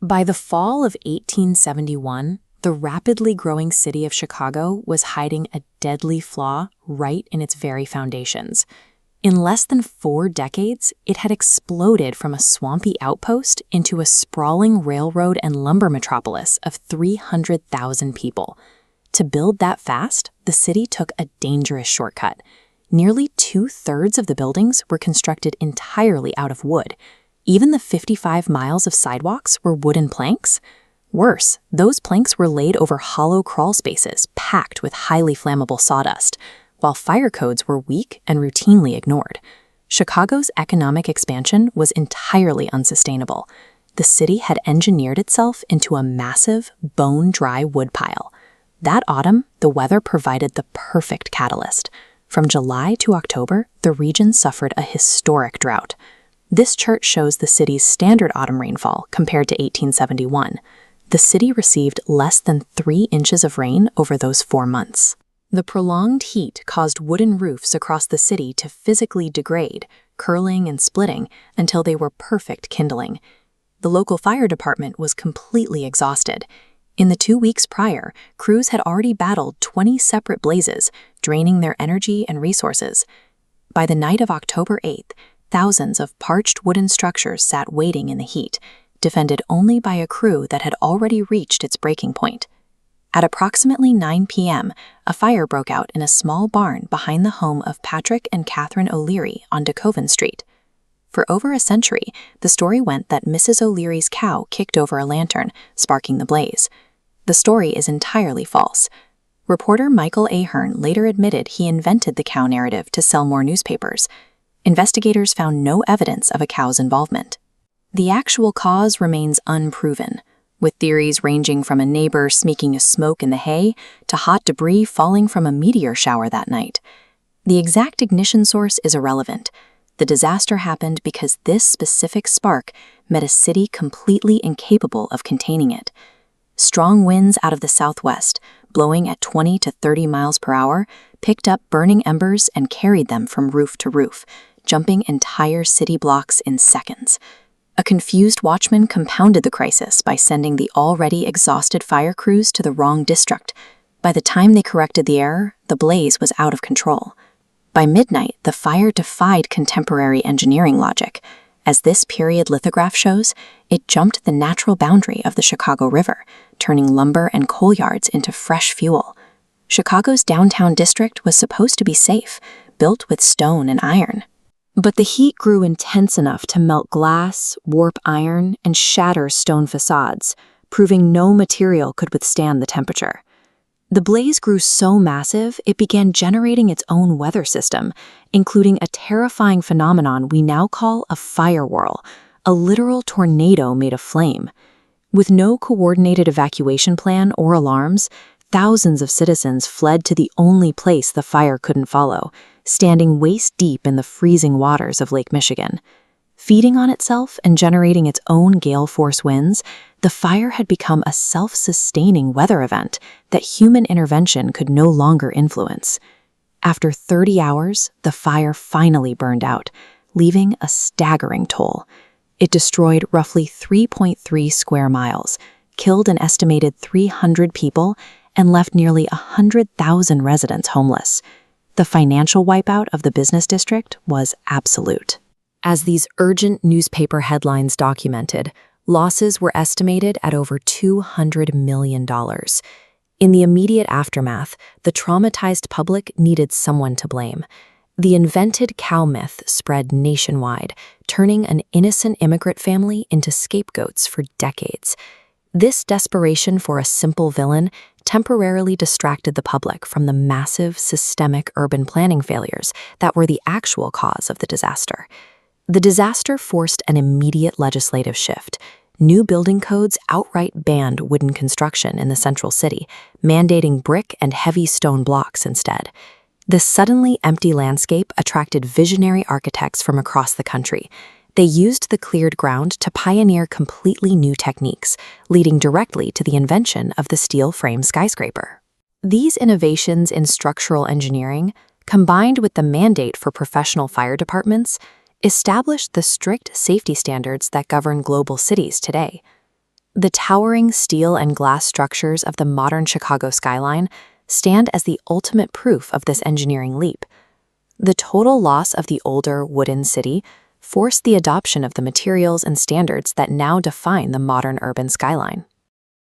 By the fall of 1871, the rapidly growing city of Chicago was hiding a deadly flaw right in its very foundations. In less than 4 decades, it had exploded from a swampy outpost into a sprawling railroad and lumber metropolis of 300,000 people. To build that fast, the city took a dangerous shortcut. Nearly 2/3 of the buildings were constructed entirely out of wood. Even the 55 miles of sidewalks were wooden planks. Worse, those planks were laid over hollow crawl spaces packed with highly flammable sawdust, while fire codes were weak and routinely ignored. Chicago's economic expansion was entirely unsustainable. The city had engineered itself into a massive, bone-dry woodpile. That autumn, the weather provided the perfect catalyst. From July to October, the region suffered a historic drought. This chart shows the city's standard autumn rainfall compared to 1871. The city received less than 3 inches of rain over those 4 months. The prolonged heat caused wooden roofs across the city to physically degrade, curling and splitting until they were perfect kindling. The local fire department was completely exhausted. In the 2 weeks prior, crews had already battled 20 separate blazes, draining their energy and resources. By the night of October 8th, thousands of parched wooden structures sat waiting in the heat, defended only by a crew that had already reached its breaking point. At approximately 9 p.m., a fire broke out in a small barn behind the home of Patrick and Catherine O'Leary on DeKoven Street. For over a century, the story went that Mrs. O'Leary's cow kicked over a lantern, sparking the blaze. The story is entirely false. Reporter Michael Ahern later admitted he invented the cow narrative to sell more newspapers. Investigators found no evidence of a cow's involvement. The actual cause remains unproven, with theories ranging from a neighbor sneaking a smoke in the hay to hot debris falling from a meteor shower that night. The exact ignition source is irrelevant. The disaster happened because this specific spark met a city completely incapable of containing it. Strong winds out of the southwest, blowing at 20 to 30 miles per hour, picked up burning embers and carried them from roof to roof, jumping entire city blocks in seconds. A confused watchman compounded the crisis by sending the already exhausted fire crews to the wrong district. By the time they corrected the error, the blaze was out of control. By midnight, the fire defied contemporary engineering logic. As this period lithograph shows, it jumped the natural boundary of the Chicago River, turning lumber and coal yards into fresh fuel. Chicago's downtown district was supposed to be safe, built with stone and iron. But the heat grew intense enough to melt glass, warp iron, and shatter stone facades, proving no material could withstand the temperature. The blaze grew so massive, it began generating its own weather system, including a terrifying phenomenon we now call a fire whirl, a literal tornado made of flame. With no coordinated evacuation plan or alarms, thousands of citizens fled to the only place the fire couldn't follow, standing waist-deep in the freezing waters of Lake Michigan. Feeding on itself and generating its own gale-force winds, the fire had become a self-sustaining weather event that human intervention could no longer influence. After 30 hours, the fire finally burned out, leaving a staggering toll. It destroyed roughly 3.3 square miles, killed an estimated 300 people, and left nearly 100,000 residents homeless. The financial wipeout of the business district was absolute. As these urgent newspaper headlines documented, losses were estimated at over $200 million. In the immediate aftermath, the traumatized public needed someone to blame. The invented cow myth spread nationwide, turning an innocent immigrant family into scapegoats for decades. This desperation for a simple villain temporarily distracted the public from the massive, systemic urban planning failures that were the actual cause of the disaster. The disaster forced an immediate legislative shift. New building codes outright banned wooden construction in the central city, mandating brick and heavy stone blocks instead. This suddenly empty landscape attracted visionary architects from across the country. They used the cleared ground to pioneer completely new techniques, leading directly to the invention of the steel frame skyscraper. These innovations in structural engineering, combined with the mandate for professional fire departments, established the strict safety standards that govern global cities today. The towering steel and glass structures of the modern Chicago skyline stand as the ultimate proof of this engineering leap. The total loss of the older wooden city forced the adoption of the materials and standards that now define the modern urban skyline.